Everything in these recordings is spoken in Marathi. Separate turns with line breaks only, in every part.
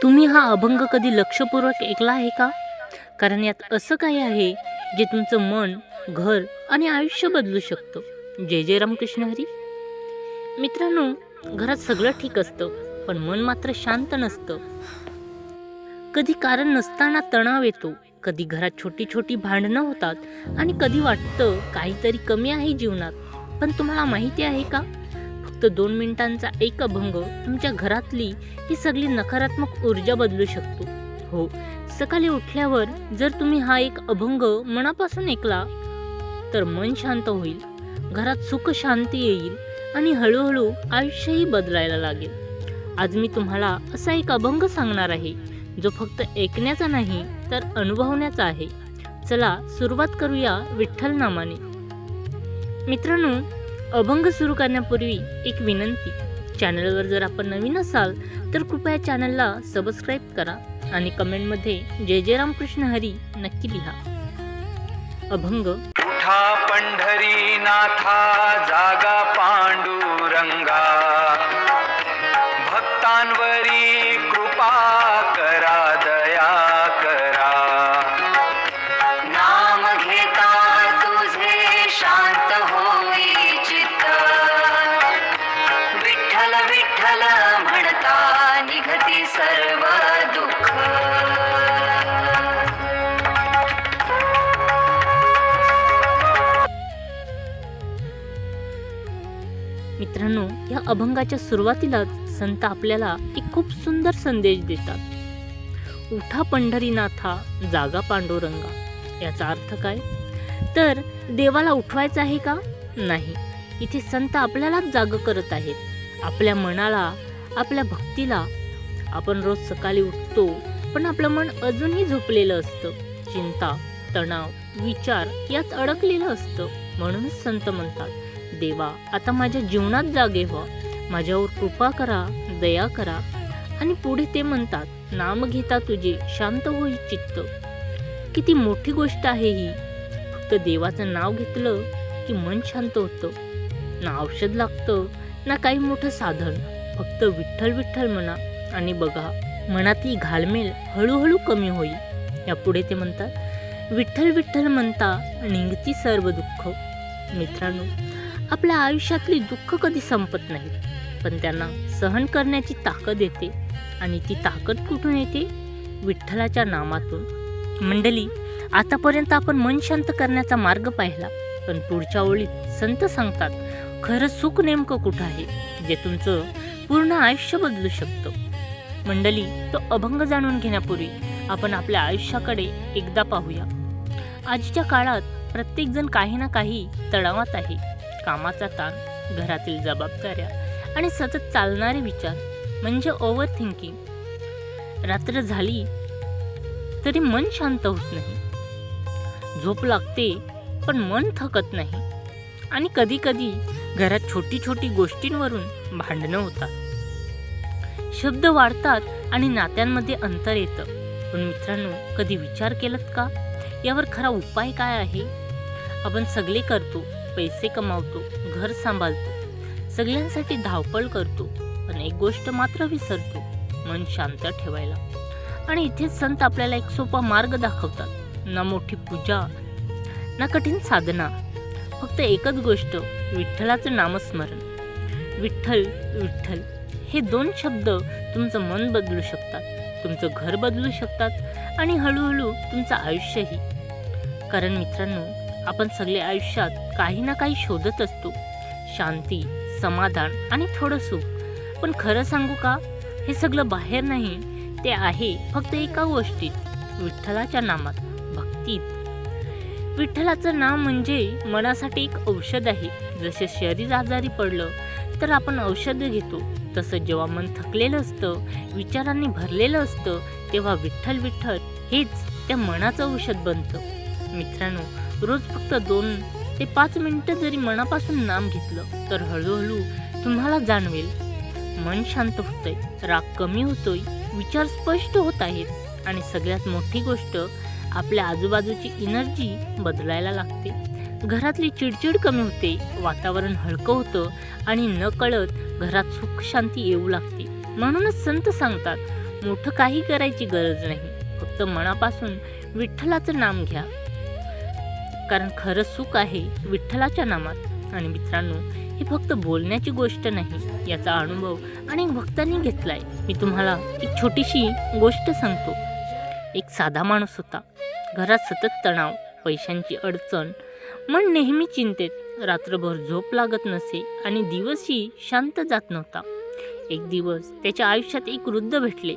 तुम्ही हा अभंग कधी लक्षपूर्वक ऐकला आहे का? कारण यात असं काही आहे जे तुमचं मन, घर आणि आयुष्य बदलू शकतं. जय जय रामकृष्ण हरी. मित्रांनो, घरात सगळं ठीक असतं, पण मन मात्र शांत नसतं. कधी कारण नसताना तणाव येतो, कधी घरात छोटी छोटी भांडणं होतात आणि कधी वाटतं काहीतरी कमी आहे जीवनात. पण तुम्हाला माहिती आहे का, फक्त 2 मिनिटांचा एक अभंग तुमच्या घरातली ही सगळी नकारात्मक ऊर्जा बदलू शकतो. हो, सकाळी उठल्यावर जर तुम्ही हा एक अभंग मनापासून ऐकला तर मन शांत होईल, घरात सुख शांती येईल आणि हळूहळू आयुष्यही बदलायला लागेल. आज मी तुम्हाला असा एक अभंग सांगणार आहे जो फक्त ऐकण्याचा नाही तर अनुभवण्याचा आहे. चला सुरुवात करूया विठ्ठल नामाने. मित्रांनो, अभंग सुरू करण्यापूर्वी एक विनंती. चॅनलवर जर आपण नवीन असाल तर कृपया चॅनलला सबस्क्राईब करा आणि कमेंटमध्ये जय जय रामकृष्ण हरी नक्की लिहा. अभंग.
उठा पंढरीनाथा जागा पांडुरंगा, भक्तांवरी कृपा करा दया करा. नाम घेता तुझे शांत होई चित्त, विठ्ठल विठ्ठल म्हणता निघती सर्व दुःख.
मित्रांनो, या अभंगाच्या सुरुवातीलाच संत आपल्याला एक खूप सुंदर संदेश देतात. उठा पंढरीनाथा जागा पांडुरंगा. याचा अर्थ काय? तर देवाला उठवायचं आहे का? नाही. इथे संत आपल्यालाच जाग करत आहेत. आपल्या मनाला, आपल्या भक्तीला. आपण रोज सकाळी उठतो पण आपलं मन अजूनही झोपलेलं असतं. चिंता, तणाव, विचार यात अडकलेलं असतं. म्हणूनच संत म्हणतात, देवा आता माझ्या जीवनात जागे व्हा, माझ्यावर कृपा करा, दया करा. आणि पुढे ते म्हणतात, नाम घेता तुझे शांत होई चित्त. किती मोठी गोष्ट आहे ही. फक्त देवाचं नाव घेतलं की मन शांत होतं. ना औषध लागतं, ना काही मोठं साधन. फक्त विठ्ठल विठ्ठल म्हणा आणि बघा, मनातली घालमेल हळूहळू कमी होईल. यापुढे ते म्हणतात, विठ्ठल विठ्ठल म्हणता निघती सर्व दुःख. मित्रांनो, आपल्या आयुष्यातली दुःख कधी संपत नाही, पण त्यांना सहन करण्याची ताकद येते. आणि ती ताकद कुठून येते? विठ्ठलाच्या नामातून. मंडळी, आतापर्यंत आपण मन शांत करण्याचा मार्ग पाहिला, पण पुढच्या ओळीत संत सांगतात, खरं सुख नेमकं कुठं आहे, जे तुमचं पूर्ण आयुष्य बदलू शकतं. मंडळी, तो अभंग जाणून घेण्यापूर्वी आपण आपल्या आयुष्याकडे एकदा पाहूया. आजच्या काळात प्रत्येकजण काही ना काही तणावात आहे. कामाचा ताण, घरातील जबाबदाऱ्या आणि सतत चालणारे विचार म्हणजे ओव्हर थिंकिंग. रात्र झाली तरी मन शांत होत नाही. झोप लागते पण मन थकत नाही. आणि कधी कधी घरात छोटी छोटी गोष्टींवरून भांडणं होतात. शब्द वाढतात आणि नात्यांमध्ये अंतर येतं. पण मित्रांनो, कधी विचार केलात का, यावर खरा उपाय काय आहे? आपण सगळे करतो, पैसे कमावतो, घर सांभाळतो, सगळ्यांसाठी धावपळ करतो, पण एक गोष्ट मात्र विसरतो, मन शांत ठेवायला. आणि इथेच संत आपल्याला एक सोपा मार्ग दाखवतात. ना मोठी पूजा, ना कठीण साधना, फक्त एकच गोष्ट, विठ्ठलाचं नामस्मरण. विठ्ठल विठ्ठल हे 2 शब्द तुमचं मन बदलू शकतात, तुमचं घर बदलू शकतात आणि हळूहळू तुमचं आयुष्यही. कारण मित्रांनो, आपण सगळे आयुष्यात काही ना काही शोधत असतो. शांती, समाधान आणि थोडं सुख. पण खरं सांगू का, हे सगळं बाहेर नाही, ते आहे फक्त एका गोष्टीत, विठ्ठलाच्या नामात, भक्तीत. विठ्ठलाचं नाम म्हणजे मनासाठी एक औषध आहे. जसे शरीर आजारी पडलं तर आपण औषध घेतो, तसं जेव्हा मन थकलेलं असतं, विचारांनी भरलेलं असतं, तेव्हा विठ्ठल विठ्ठल हेच त्या मनाचं औषध बनतं. मित्रांनो, रोज फक्त 2 ते 5 मिनिटं जरी मनापासून नाम घेतलं तर हळूहळू तुम्हाला जाणवेल, मन शांत होतंय, राग कमी होतोय, विचार स्पष्ट होत आहेत आणि सगळ्यात मोठी गोष्ट, आपल्या आजूबाजूची एनर्जी बदलायला लागते. घरातली चिडचिड कमी होते, वातावरण हलकं होतं आणि नकळत घरात सुख शांती येऊ लागते. म्हणूनच संत सांगतात, मोठं काही करायची गरज नाही, फक्त मनापासून विठ्ठलाचं नाम घ्या, कारण खरं सुख आहे विठ्ठलाच्या नामात. आणि मित्रांनो, ही फक्त बोलण्याची गोष्ट नाही, याचा अनुभव अनेक भक्तांनी घेतलाय. मी तुम्हाला एक छोटीशी गोष्ट सांगतो. एक साधा माणूस होता. घरात सतत तणाव, पैशांची अडचण, मन नेहमी चिंतेत, रात्रभर झोप लागत नसे आणि दिवसही शांत जात नव्हता. एक दिवस त्याच्या आयुष्यात एक वृद्ध भेटले.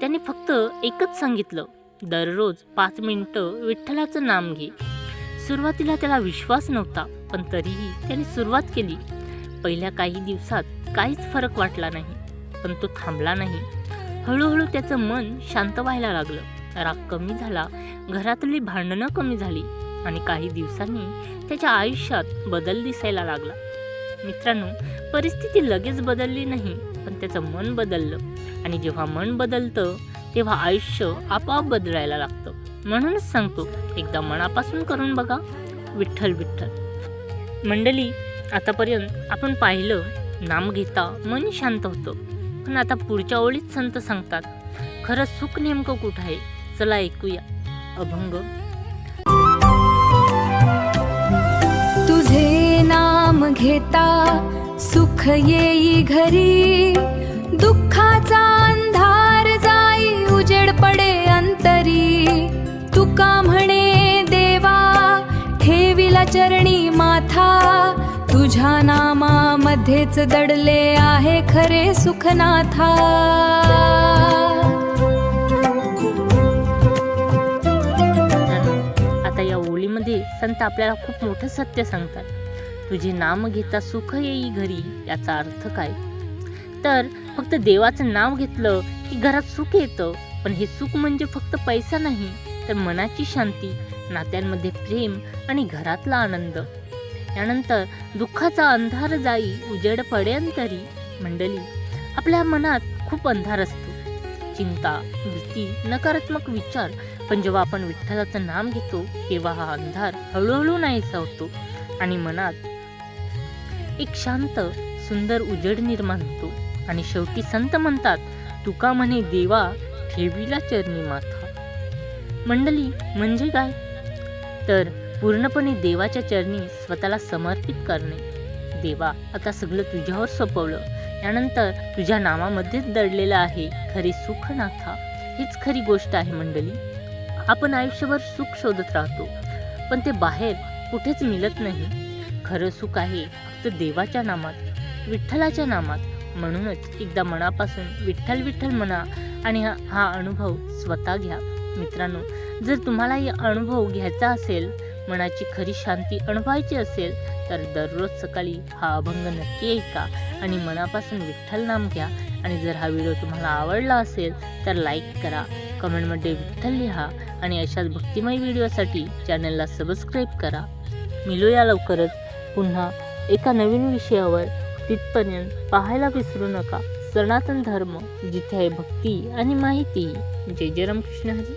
त्याने फक्त एकच सांगितलं, दररोज 5 मिनिटं विठ्ठलाचं नाम घे. सुरुवातीला त्याला विश्वास नव्हता, पण तरीही त्याने सुरुवात केली. पहिल्या काही दिवसात काहीच फरक वाटला नाही, पण तो थांबला नाही. हळूहळू त्याचं मन शांत व्हायला लागलं. राग कमी झाला, घरातली भांडणं कमी झाली आणि काही दिवसांनी त्याच्या आयुष्यात बदल दिसायला लागला. मित्रांनो, परिस्थिती लगेच बदलली नाही, पण त्याचं मन बदललं. आणि जेव्हा मन बदलतं तेव्हा आयुष्य आपोआप बदलायला लागतं. म्हणूनच सांगतो, एकदा मनापासून करून बघा, विठ्ठल विठ्ठल. मंडळी, आतापर्यंत आपण पाहिलं, नाम घेता मन शांत होतं. पण आता पुढच्या ओळीत संत सांगतात, खरं सुख नेमकं कुठं आहे? चला ऐकूया. अभंग.
तुझे नाम घेता सुख येई घरी, दुःखाचा अंधार जाई उजेड पडे अंतरी. तुका म्हणे देवा ठेविला चरणी माथा, तुझ्या नामामध्येच दडले आहे खरे सुखनाथा.
आता या ओळीमध्ये संत आपल्याला खूप मोठं सत्य सांगतात. तुझे नाम घेता सुख येई घरी. याचा अर्थ काय? तर फक्त देवाचं नाव घेतलं की घरात सुख येतं. पण हे सुख म्हणजे फक्त पैसा नाही, तर मनाची शांती, नात्यांमध्ये प्रेम आणि घरातला आनंद. यानंतर दुःखाचा अंधार जाई उजेड पडे अंतरी. मंडळी, आपल्या मनात खूप अंधार असतो, चिंता, भीती, नकारात्मक विचार. पण जेव्हा आपण विठ्ठलाचं नाम घेतो तेव्हा हा अंधार हळूहळू नाहीसा होतो आणि मनात एक शांत सुंदर उजेड निर्माण होतो. आणि शेवटी संत म्हणतात, तुका म्हणे देवा ठेविला चरणी माथा. मंडळी, म्हणजे काय? तर पूर्णपणे देवाच्या चरणी स्वतःला समर्पित करणे. देवा, आता सगळं तुझ्यावर सोपवलं. यानंतर तुझ्या नामामध्येच दडलेलं आहे खरी सुखनाथा. हीच खरी गोष्ट आहे. मंडळी, आपण आयुष्यभर सुख शोधत राहतो, पण ते बाहेर कुठेच मिळत नाही. खरं सुख आहे फक्त देवाच्या नामात, विठ्ठलाच्या नामात. म्हणूनच एकदा मनापासून विठ्ठल विठ्ठल म्हणा आणि हा अनुभव स्वतः घ्या. मित्रांनो, जर तुम्हालाही अनुभव घ्यायचा असेल, मनाची खरी शांती अनुभवायची असेल, तर दररोज सकाळी हा अभंग नक्की ऐका आणि मनापासून विठ्ठल नाम घ्या. आणि जर हा व्हिडिओ तुम्हाला आवडला असेल तर लाईक करा, कमेंटमध्ये विठ्ठल लिहा आणि अशाच भक्तिमय व्हिडिओसाठी चॅनलला सबस्क्राईब करा. मिळूया लवकरच पुन्हा एका नवीन विषयावर. तिथपर्यंत पाहायला विसरू नका सनातन धर्म, जिथे आहे भक्ती आणि माहिती. जय जय रामकृष्ण हरी.